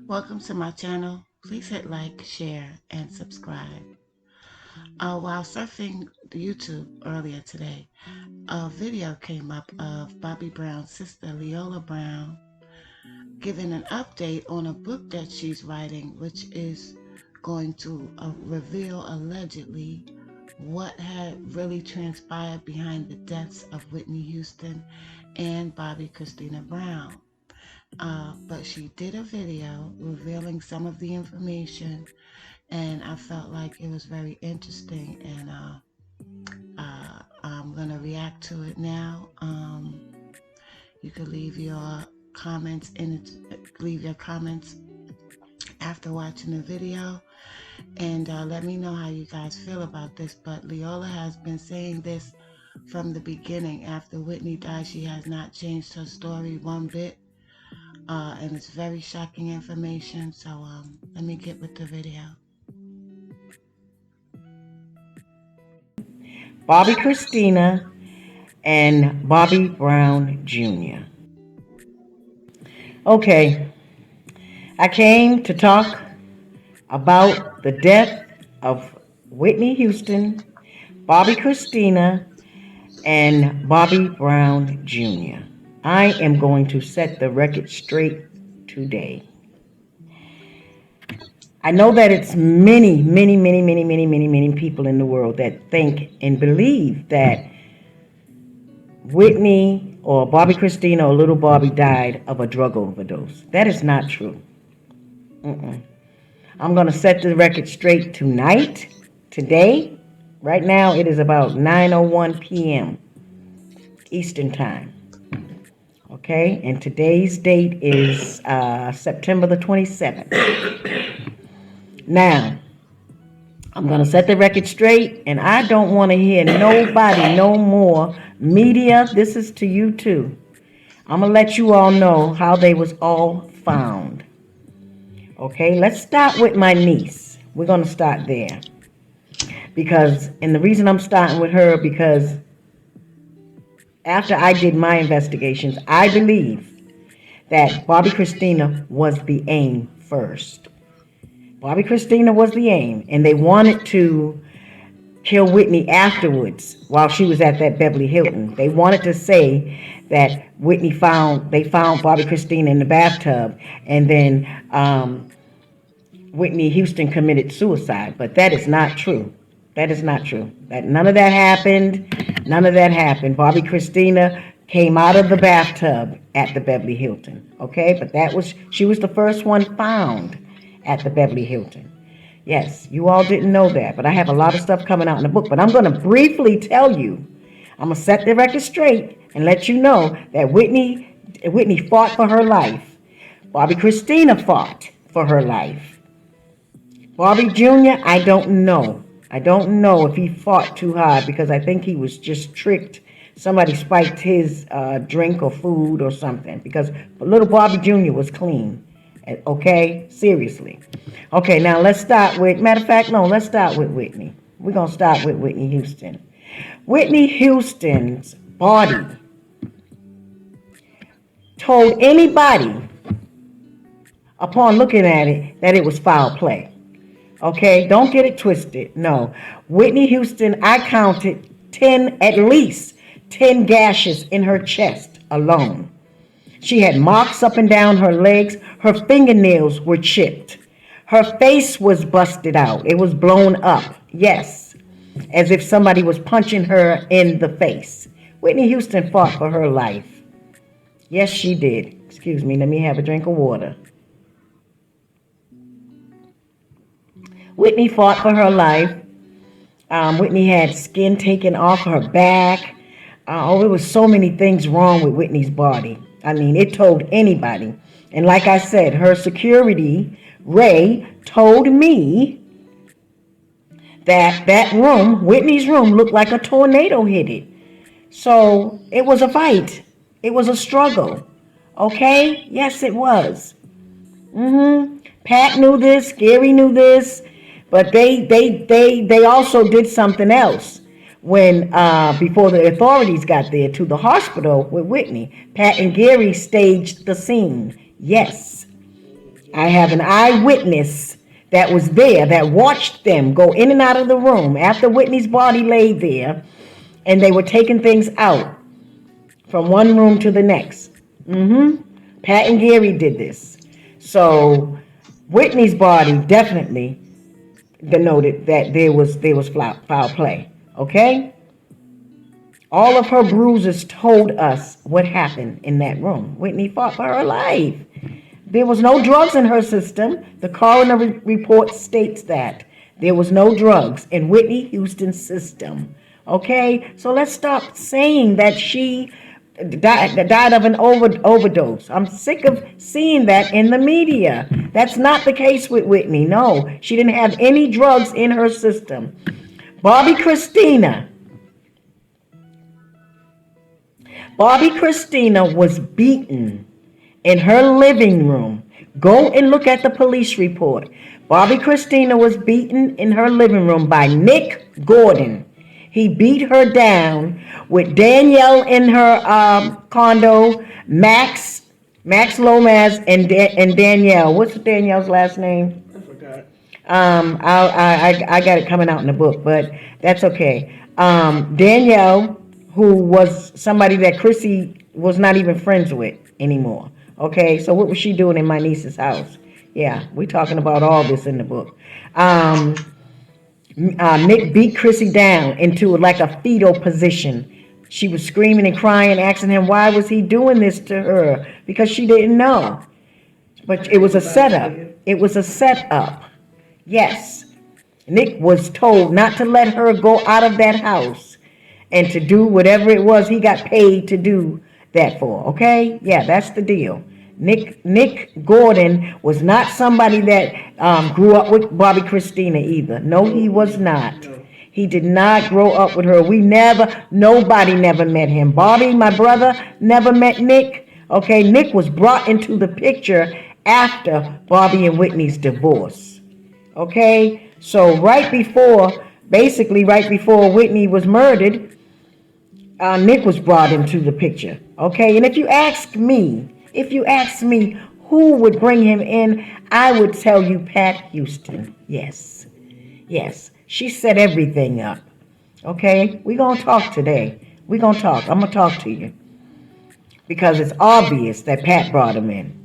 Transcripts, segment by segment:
Welcome to my channel. Please hit like, share, and subscribe. While surfing YouTube earlier today, a video came up of Bobbi Brown's sister, Leola Brown, giving an update on a book that she's writing, which is going to reveal allegedly what had really transpired behind the deaths of Whitney Houston and Bobbi Kristina Brown. But she did a video revealing some of the information, and I felt like it was very interesting, and I'm gonna react to it now. You could leave your comments leave your comments after watching the video, and let me know how you guys feel about this. But Leola has been saying this from the beginning. After Whitney died, she has not changed her story one bit. And it's very shocking information. So let me get with the video. Bobbi Kristina and Bobby Brown Jr. Okay, I came to talk about the death of Whitney Houston, Bobbi Kristina, and Bobby Brown Jr. I am going to set the record straight today. I know that it's many people in the world that think and believe that Whitney or Bobbi Kristina or little Bobbie died of a drug overdose. That is not true. I'm going to set the record straight tonight, today. Right now it is about 9:01 p.m. Eastern Time. Okay, and today's date is September the 27th. Now, I'm going to set the record straight, and I don't want to hear nobody no more. Media, this is to you too. I'm going to let you all know how they was all found. Okay, let's start with my niece. We're going to start there. And the reason I'm starting with her, because after I did my investigations, I believe that Bobbi Kristina was the aim first. Bobbi Kristina was the aim, and they wanted to kill Whitney afterwards while she was at that Beverly Hilton. They wanted to say that they found Bobbi Kristina in the bathtub, and then Whitney Houston committed suicide. But that is not true. That is not true. None of that happened. None of that happened. Bobbi Kristina came out of the bathtub at the Beverly Hilton. Okay, but she was the first one found at the Beverly Hilton. Yes, you all didn't know that, but I have a lot of stuff coming out in the book. But I'm going to briefly tell you, I'm going to set the record straight and let you know that Whitney fought for her life. Bobbi Kristina fought for her life. Bobby Jr., I don't know. I don't know if he fought too hard, because I think he was just tricked. Somebody spiked his drink or food or something, because little Bobby Jr. was clean. Okay, seriously. Okay, now let's start with, let's start with Whitney. We're going to start with Whitney Houston. Whitney Houston's body told anybody upon looking at it that it was foul play. Okay, don't get it twisted. No, Whitney Houston, I counted at least 10 gashes in her chest alone. She had marks up and down her legs. Her fingernails were chipped. Her face was busted out. It was blown up. Yes, as if somebody was punching her in the face. Whitney Houston fought for her life. Yes, she did. Excuse me, let me have a drink of water. Whitney fought for her life. Whitney had skin taken off her back. There was so many things wrong with Whitney's body. I mean, it told anybody. And like I said, her security, Ray, told me that room, Whitney's room, looked like a tornado hit it. So it was a fight. It was a struggle. Okay? Yes, it was. Pat knew this. Gary knew this. But they also did something else when before the authorities got there to the hospital with Whitney. Pat and Gary staged the scene. Yes. I have an eyewitness that was there that watched them go in and out of the room after Whitney's body lay there, and they were taking things out from one room to the next. Pat and Gary did this. So Whitney's body definitely denoted that there was foul play. Okay? All of her bruises told us what happened in that room. Whitney fought for her life. There was no drugs in her system. The coroner report states that. There was no drugs in Whitney Houston's system. Okay? So let's stop saying that she died of an overdose. I'm sick of seeing that in the media. That's not the case with Whitney. No, she didn't have any drugs in her system. Bobbi Kristina. Bobbi Kristina was beaten in her living room. Go and look at the police report. Bobbi Kristina was beaten in her living room by Nick Gordon. He beat her down with Danielle in her condo, Max Lomas, and Danielle. What's Danielle's last name? I forgot. I got it coming out in the book, but that's okay. Danielle, who was somebody that Chrissy was not even friends with anymore. Okay, so what was she doing in my niece's house? Yeah, we're talking about all this in the book. Nick beat Chrissy down into like a fetal position. She was screaming and crying, asking him why was he doing this to her, because she didn't know. But it was a setup. It was a setup. Yes. Nick was told not to let her go out of that house and to do whatever it was he got paid to do that for. Okay? Yeah, that's the deal. Nick Gordon was not somebody that grew up with Bobbi Kristina either. No, he was not. He did not grow up with her. Nobody never met him. Bobbie, my brother, never met Nick. Okay, Nick was brought into the picture after Bobbie and Whitney's divorce. Okay, so basically right before Whitney was murdered, Nick was brought into the picture. Okay, and if you ask me who would bring him in, I would tell you Pat Houston. Yes. She set everything up. Okay? We're going to talk today. We're going to talk. I'm going to talk to you. Because it's obvious that Pat brought him in.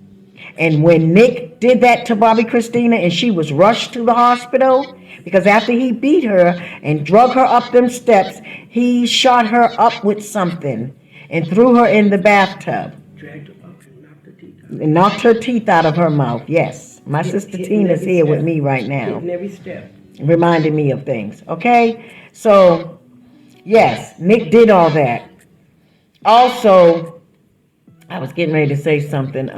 And when Nick did that to Bobbi Kristina and she was rushed to the hospital, because after he beat her and drug her up them steps, he shot her up with something and threw her in the bathtub. Dragged her up and knocked her teeth out. And knocked her teeth out of her mouth. Yes. My sister Tina's here with me right now. Hitting every step. Reminding me of things. Okay? So, yes, Nick did all that. Also, I was getting ready to say something.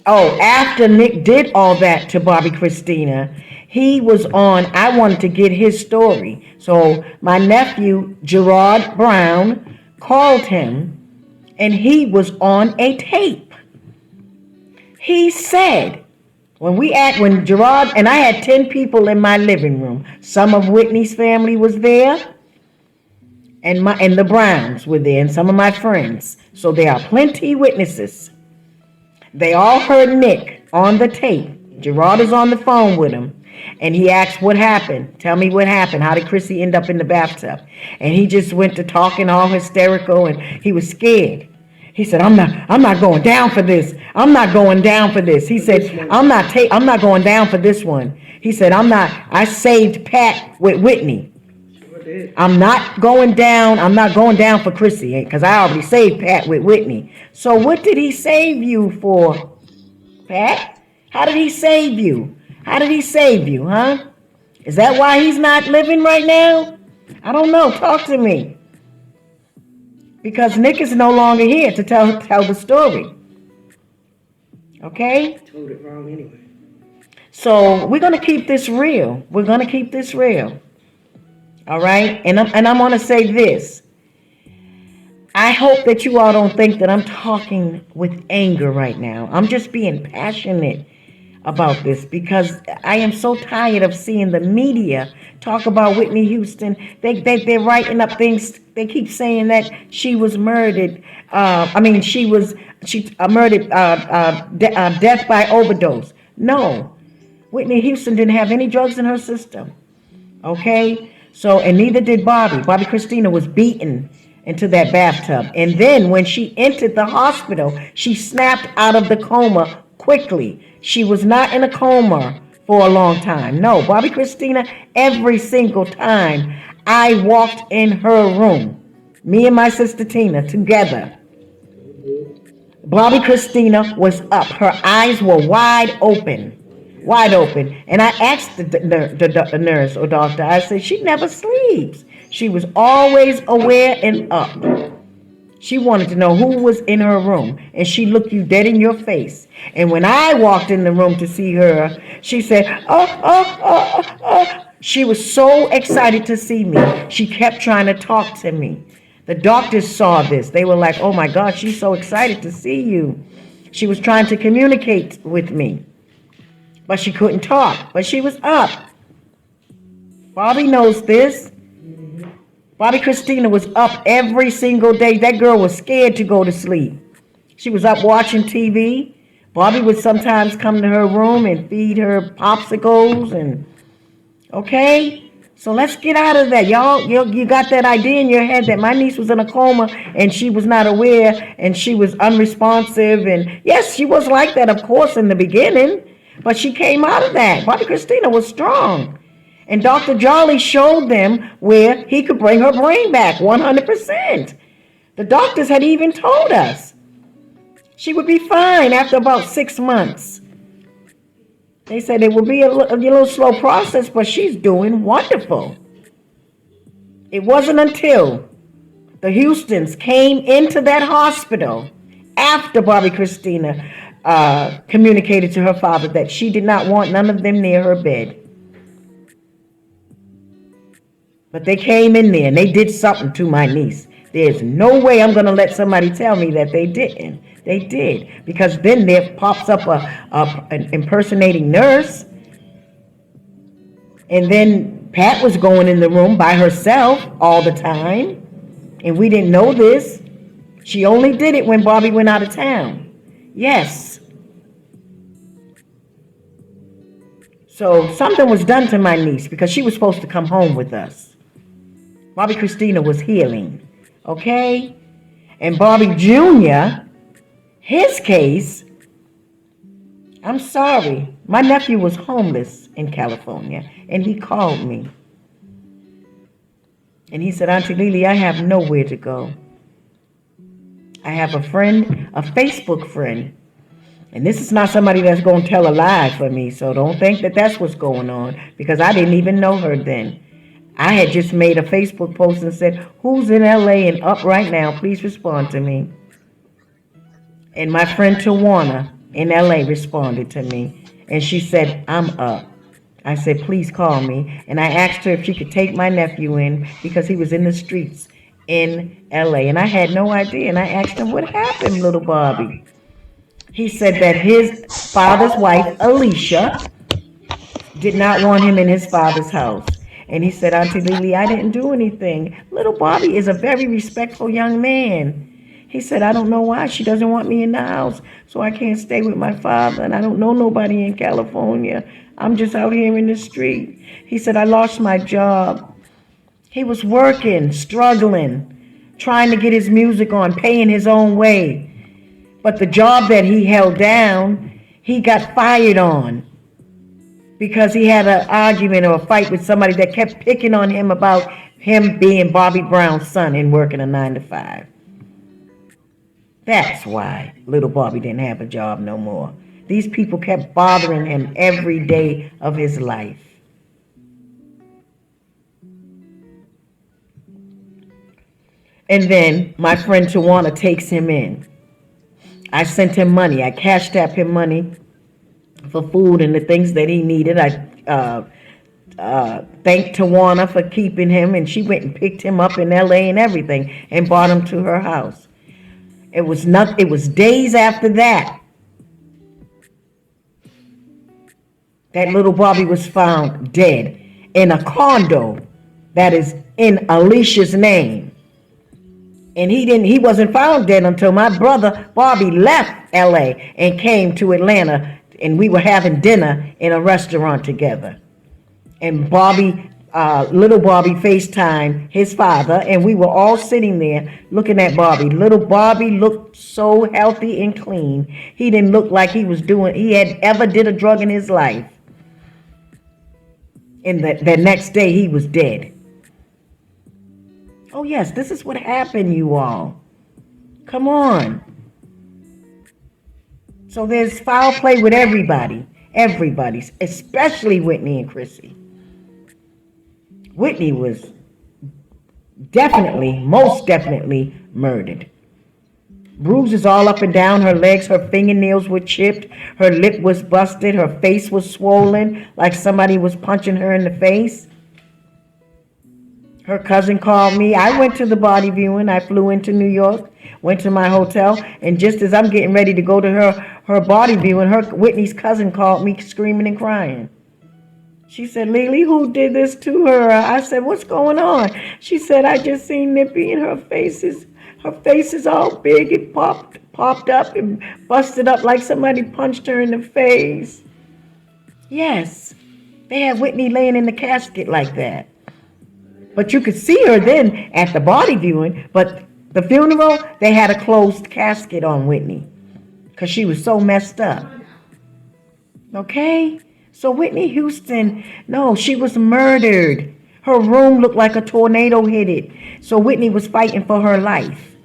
After Nick did all that to Bobbi Kristina, he was on, I wanted to get his story. So my nephew, Gerard Brown, called him, and he was on a tape. He said, when Gerard, and I had 10 people in my living room. Some of Whitney's family was there, and the Browns were there, and some of my friends. So there are plenty witnesses. They all heard Nick on the tape. Gerard is on the phone with him, and he asked what happened. Tell me what happened. How did Chrissy end up in the bathtub? And he just went to talking all hysterical, and he was scared. He said, I'm not going down for this. I'm not going down for this. He said, I'm not going down for this one. He said, I saved Pat with Whitney. I'm not going down for Chrissy, because I already saved Pat with Whitney. So what did he save you for, Pat? How did he save you? Huh? Is that why he's not living right now? I don't know. Talk to me. Because Nick is no longer here to tell the story. Okay? Told it wrong anyway. So we're going to keep this real. All right? And I'm going to say this. I hope that you all don't think that I'm talking with anger right now. I'm just being passionate about this because I am so tired of seeing the media talk about Whitney Houston. They're writing up things They keep saying that she was murdered. She murdered, death by overdose. No, Whitney Houston didn't have any drugs in her system. Okay? So, and neither did Bobby. Bobbi Kristina was beaten into that bathtub. And then when she entered the hospital, she snapped out of the coma quickly. She was not in a coma for a long time. No, Bobbi Kristina, every single time I walked in her room, me and my sister Tina together, Bobbi Kristina was up. Her eyes were wide open. Wide open. And I asked the nurse or doctor, I said, she never sleeps. She was always aware and up. She wanted to know who was in her room. And she looked you dead in your face. And when I walked in the room to see her, she said, oh, oh, oh, oh, oh. She was so excited to see me. She kept trying to talk to me. The doctors saw this. They were like, oh my God, she's so excited to see you. She was trying to communicate with me, but she couldn't talk. But she was up. Bobby knows this. Bobbi Kristina was up every single day. That girl was scared to go to sleep. She was up watching TV. Bobby would sometimes come to her room and feed her popsicles and, okay? So let's get out of that. Y'all, you got that idea in your head that my niece was in a coma and she was not aware and she was unresponsive. And yes, she was like that, of course, in the beginning. But she came out of that. Bobbi Kristina was strong. And Dr. Jolly showed them where he could bring her brain back 100%. The doctors had even told us she would be fine after about 6 months. They said it would be a little slow process, but she's doing wonderful. It wasn't until the Houstons came into that hospital after Bobbi Kristina communicated to her father that she did not want none of them near her bed. But they came in there and they did something to my niece. There's no way I'm going to let somebody tell me that they didn't. They did. Because then there pops up an impersonating nurse. And then Pat was going in the room by herself all the time. And we didn't know this. She only did it when Bobby went out of town. Yes. So something was done to my niece because she was supposed to come home with us. Bobbi Kristina was healing. Okay? And Bobby Jr., his case, I'm sorry. My nephew was homeless in California, and he called me. And he said, Auntie Lily, I have nowhere to go. I have a friend, a Facebook friend. And this is not somebody that's going to tell a lie for me, so don't think that that's what's going on, because I didn't even know her then. I had just made a Facebook post and said, who's in LA and up right now? Please respond to me. And my friend Tawana in LA responded to me. And she said, I'm up. I said, please call me. And I asked her if she could take my nephew in because he was in the streets in LA. And I had no idea. And I asked him, what happened, little Bobby? He said that his father's wife, Alicia, did not want him in his father's house. And he said, Auntie Lily, I didn't do anything. Little Bobby is a very respectful young man. He said, I don't know why she doesn't want me in the house, so I can't stay with my father, and I don't know nobody in California. I'm just out here in the street. He said, I lost my job. He was working, struggling, trying to get his music on, paying his own way. But the job that he held down, he got fired on because he had an argument or a fight with somebody that kept picking on him about him being Bobby Brown's son and working a 9-to-5. That's why little Bobby didn't have a job no more. These people kept bothering him every day of his life. And then my friend Tawana takes him in. I sent him money. I cashed out him money for food and the things that he needed. I thanked Tawana for keeping him, and she went and picked him up in LA and everything and brought him to her house. It was days after that little Bobby was found dead in a condo that is in Alicia's name. And he wasn't found dead until my brother Bobby left LA and came to Atlanta, and we were having dinner in a restaurant together. And little Bobby FaceTimed his father, and we were all sitting there looking at Bobby. Little Bobby looked so healthy and clean. He didn't look like he had ever did a drug in his life. And the next day he was dead. Oh yes, this is what happened, you all. Come on. So there's foul play with everybody, especially Whitney and Chrissy. Whitney was most definitely murdered. Bruises all up and down her legs, her fingernails were chipped, her lip was busted, her face was swollen like somebody was punching her in the face. Her cousin called me. I went to the body viewing. I flew into New York, went to my hotel, and just as I'm getting ready to go to her body viewing, Whitney's cousin called me screaming and crying. She said, Lily, who did this to her? I said, what's going on? She said, I just seen Nippy and her face is all big. It popped up and busted up like somebody punched her in the face. Yes, they had Whitney laying in the casket like that. But you could see her then at the body viewing, but the funeral, they had a closed casket on Whitney because she was so messed up. Okay? So Whitney Houston, no, she was murdered. Her room looked like a tornado hit it. So Whitney was fighting for her life.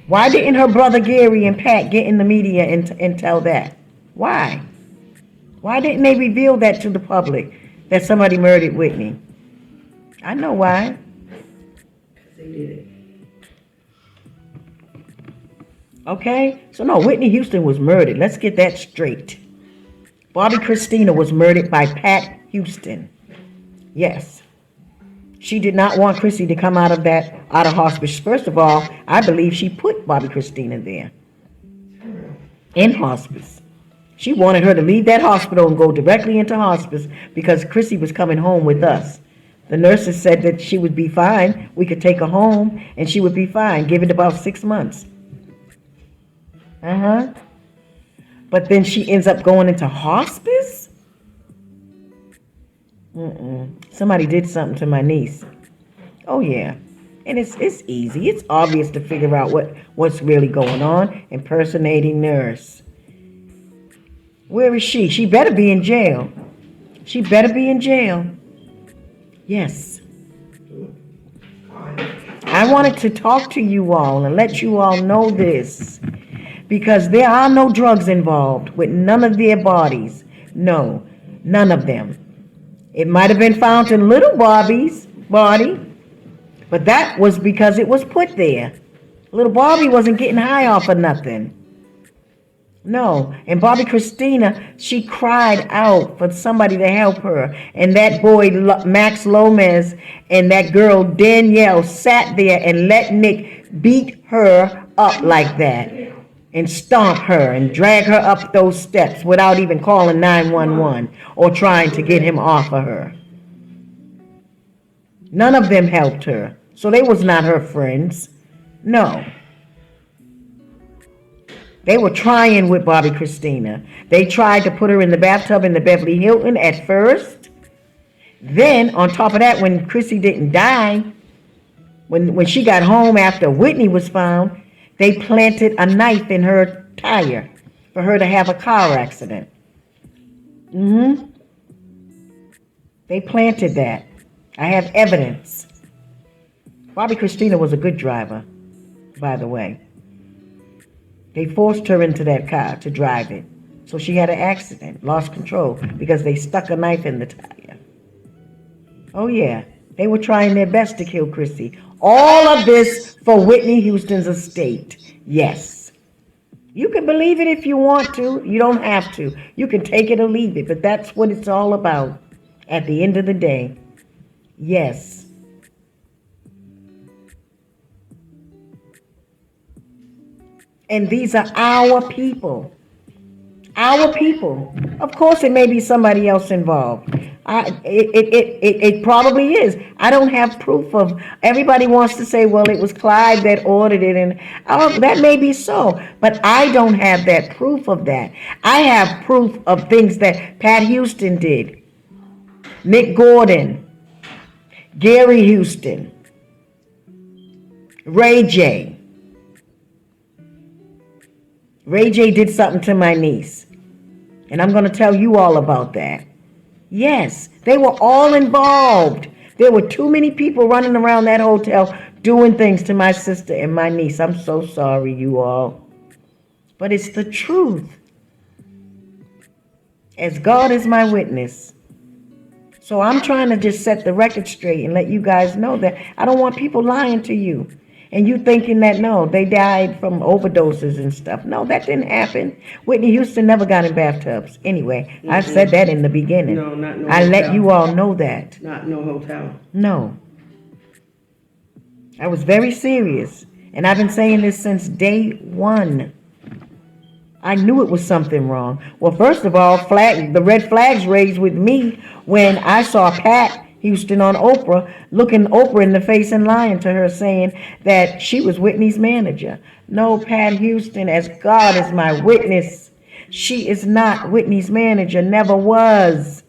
Why didn't her brother Gary and Pat get in the media and tell that? Why? Why didn't they reveal that to the public, that somebody murdered Whitney? I know why. They did it. Okay? So no, Whitney Houston was murdered. Let's get that straight. Bobbi Kristina was murdered by Pat Houston. Yes. She did not want Chrissy to come out of hospice. First of all, I believe she put Bobbi Kristina there. In hospice. She wanted her to leave that hospital and go directly into hospice because Chrissy was coming home with us. The nurses said that she would be fine. We could take her home and she would be fine. Give it about 6 months. But then she ends up going into hospice? Somebody did something to my niece. Oh yeah. And it's easy. It's obvious to figure out what's really going on. Impersonating nurse. Where is she? She better be in jail. She better be in jail. Yes. I wanted to talk to you all and let you all know this. Because there are no drugs involved with none of their bodies. No, none of them. It might have been found in little Bobby's body, but that was because it was put there. Little Bobbie wasn't getting high off of nothing. No, and Bobbi Kristina, she cried out for somebody to help her. And that boy, Max Lomez, and that girl, Danielle, sat there and let Nick beat her up like that. And stomp her and drag her up those steps without even calling 911 or trying to get him off of her. None of them helped her. So they was not her friends. No. They were trying with Bobbi Kristina. They tried to put her in the bathtub in the Beverly Hilton at first. Then, on top of that, when Chrissy didn't die, when she got home after Whitney was found, they planted a knife in her tire for her to have a car accident. They planted that. I have evidence. Bobbi Kristina was a good driver, by the way. They forced her into that car to drive it. So she had an accident, lost control, because they stuck a knife in the tire. Oh yeah, they were trying their best to kill Chrissy. All of this for Whitney Houston's estate. Yes. You can believe it if you want to. You don't have to. You can take it or leave it, but that's what it's all about at the end of the day. Yes. And these are our people. Our people. Of course, it may be somebody else involved. It probably is. I don't have proof of. Everybody wants to say, well, it was Clyde that ordered it, and that may be so, but I don't have that proof of that. I have proof of things that Pat Houston did, Nick Gordon, Gary Houston, Ray J. Ray J did something to my niece, and I'm going to tell you all about that. Yes, they were all involved. There were too many people running around that hotel doing things to my sister and my niece. I'm so sorry, you all. But it's the truth. As God is my witness. So I'm trying to just set the record straight and let you guys know that I don't want people lying to you. And you thinking that, no, they died from overdoses and stuff. No, that didn't happen. Whitney Houston never got in bathtubs. Anyway, I said that in the beginning. No, not no I hotel. let you all know that. Not no hotel. No. I was very serious. And I've been saying this since day one. I knew it was something wrong. Well, first of all, the red flags raised with me when I saw Pat Houston on Oprah, looking Oprah in the face and lying to her, saying that she was Whitney's manager. No, Pat Houston, as God is my witness, she is not Whitney's manager, never was.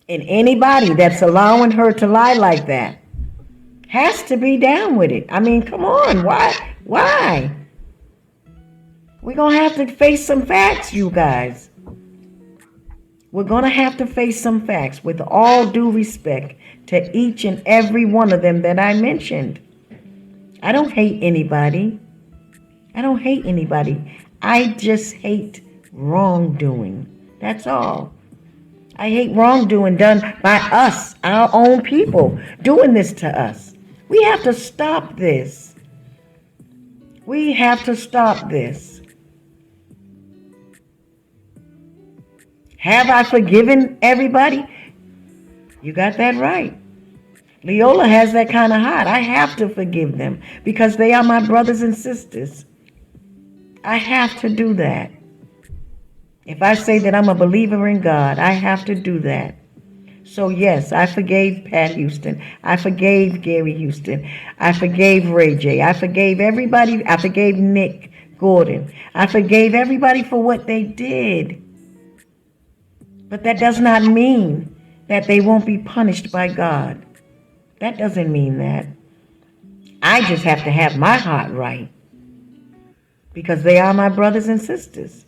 And anybody that's allowing her to lie like that has to be down with it. I mean, come on, why? We're going to have to face some facts, you guys. We're going to have to face some facts with all due respect to each and every one of them that I mentioned. I don't hate anybody. I just hate wrongdoing. That's all. I hate wrongdoing done by us, our own people, doing this to us. We have to stop this. We have to stop this. Have I forgiven everybody? You got that right. Leola has that kind of heart. I have to forgive them because they are my brothers and sisters. I have to do that. If I say that I'm a believer in God, I have to do that. So yes, I forgave Pat Houston. I forgave Gary Houston. I forgave Ray J. I forgave everybody. I forgave Nick Gordon. I forgave everybody for what they did. But that does not mean that they won't be punished by God. That doesn't mean that. I just have to have my heart right because they are my brothers and sisters.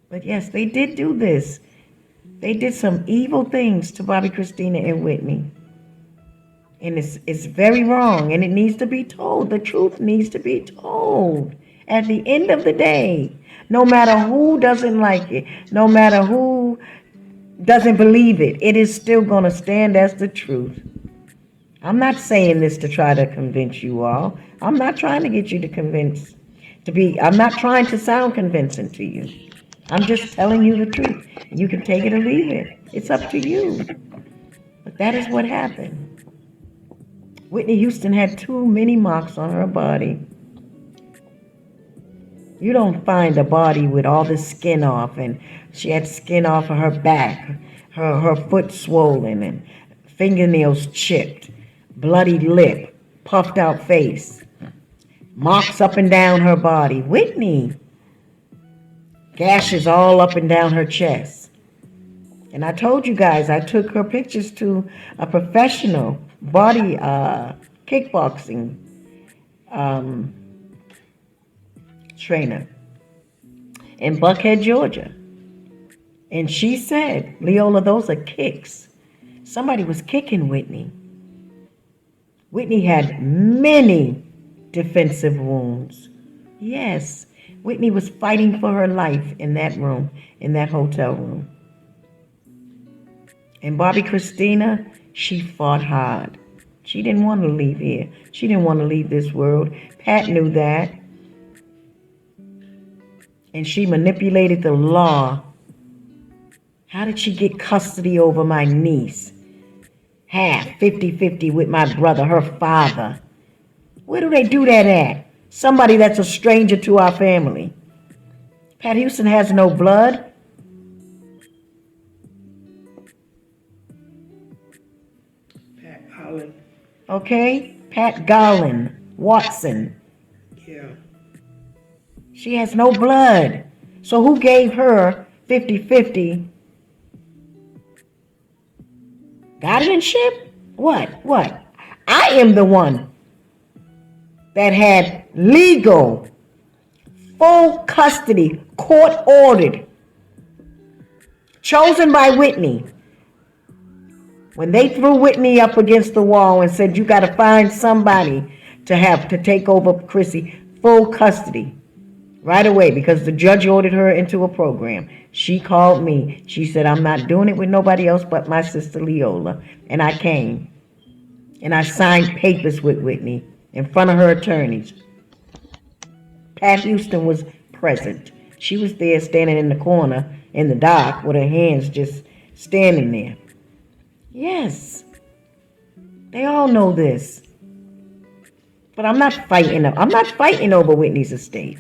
But yes, they did do this. They did some evil things to Bobbi Kristina and Whitney. And it's very wrong, and it needs to be told. The truth needs to be told. At the end of the day, no matter who doesn't like it, no matter who doesn't believe it, it is still going to stand as the truth. I'm not saying this to try to convince you all. I'm not trying to get you to convince, I'm not trying to sound convincing to you. I'm just telling you the truth. You can take it or leave it. It's up to you. But that is what happened. Whitney Houston had too many marks on her body. You don't find a body with all the skin off, and she had skin off of her back, her foot swollen, and fingernails chipped, bloody lip, puffed out face, marks up and down her body. Whitney, gashes all up and down her chest. And I told you guys, I took her pictures to a professional body kickboxing trainer in Buckhead, Georgia. And she said, Leola, those are kicks. Somebody was kicking Whitney. Whitney had many defensive wounds. Yes, Whitney was fighting for her life in that room, in that hotel room. And Bobbi Kristina, she fought hard. She didn't want to leave here. She didn't want to leave this world. Pat knew that. And she manipulated the law. How did she get custody over my niece? Half, 50-50 with my brother, her father. Where do they do that at? Somebody that's a stranger to our family. Pat Houston has no blood. Pat Holland. Okay? Pat Garland Watson. Yeah. She has no blood. So who gave her 50-50 guardianship? What? I am the one that had legal, full custody, court ordered, chosen by Whitney. When they threw Whitney up against the wall and said, you got to find somebody to take over Chrissy, full custody right away, because the judge ordered her into a program. She called me. She said, I'm not doing it with nobody else but my sister Leola. And I came. And I signed papers with Whitney in front of her attorneys. Pat Houston was present. She was there standing in the corner in the dark with her hands just standing there. Yes. They all know this. But I'm not fighting them. I'm not fighting over Whitney's estate.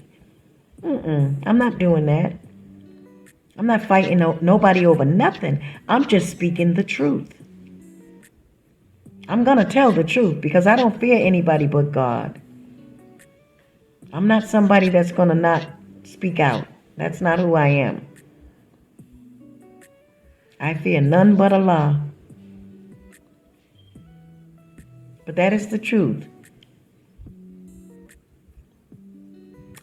I'm not doing that. I'm not fighting nobody over nothing. I'm just speaking the truth. I'm going to tell the truth because I don't fear anybody but God. I'm not somebody that's going to not speak out. That's not who I am. I fear none but Allah. But that is the truth.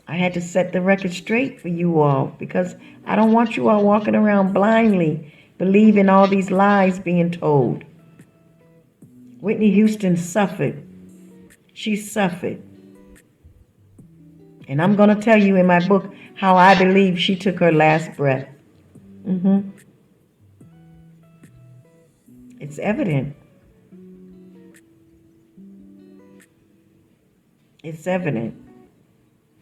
I had to set the record straight for you all because I don't want you all walking around blindly believing all these lies being told. Whitney Houston suffered. She suffered. And I'm going to tell you in my book how I believe she took her last breath. It's evident. It's evident.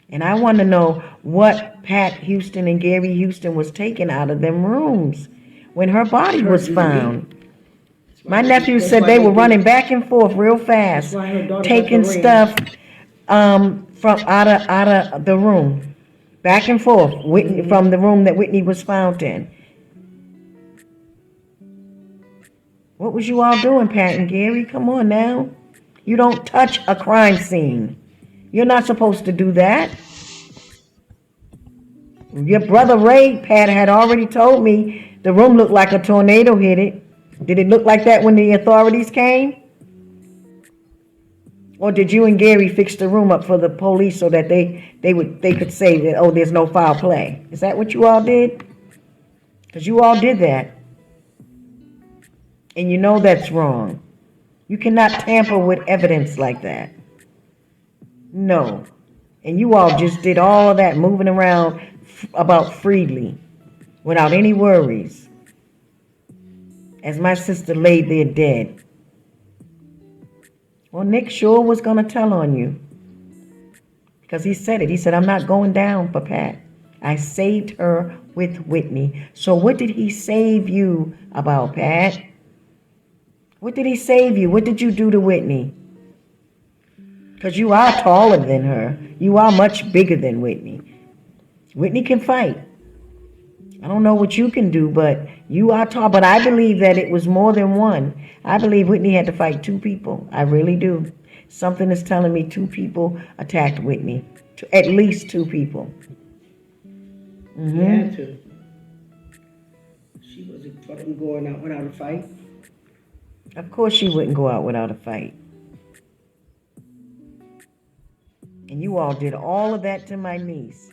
And I want to know what Pat Houston and Gary Houston was taking out of them rooms when her body was found. My nephew said they were running back and forth real fast, taking stuff from out of the room, back and forth from the room that Whitney was found in. What was you all doing, Pat and Gary? Come on now. You don't touch a crime scene. You're not supposed to do that. Your brother Ray, Pat, had already told me the room looked like a tornado hit it. Did it look like that when the authorities came? Or did you and Gary fix the room up for the police so that they could say that, oh, there's no foul play? Is that what you all did? Because you all did that. And you know that's wrong. You cannot tamper with evidence like that. No. And you all just did all of that moving around about freely without any worries. As my sister laid there dead. Well, Nick sure was going to tell on you. Because he said it. He said, I'm not going down for Pat. I saved her with Whitney. So what did he save you about, Pat? What did he save you? What did you do to Whitney? Because you are taller than her. You are much bigger than Whitney. Whitney can fight. I don't know what you can do, but you are tall. But I believe that it was more than one. I believe Whitney had to fight two people. I really do. Something is telling me two people attacked Whitney. At least two people. She had to. She wasn't fucking going out without a fight. Of course she wouldn't go out without a fight. And you all did all of that to my niece.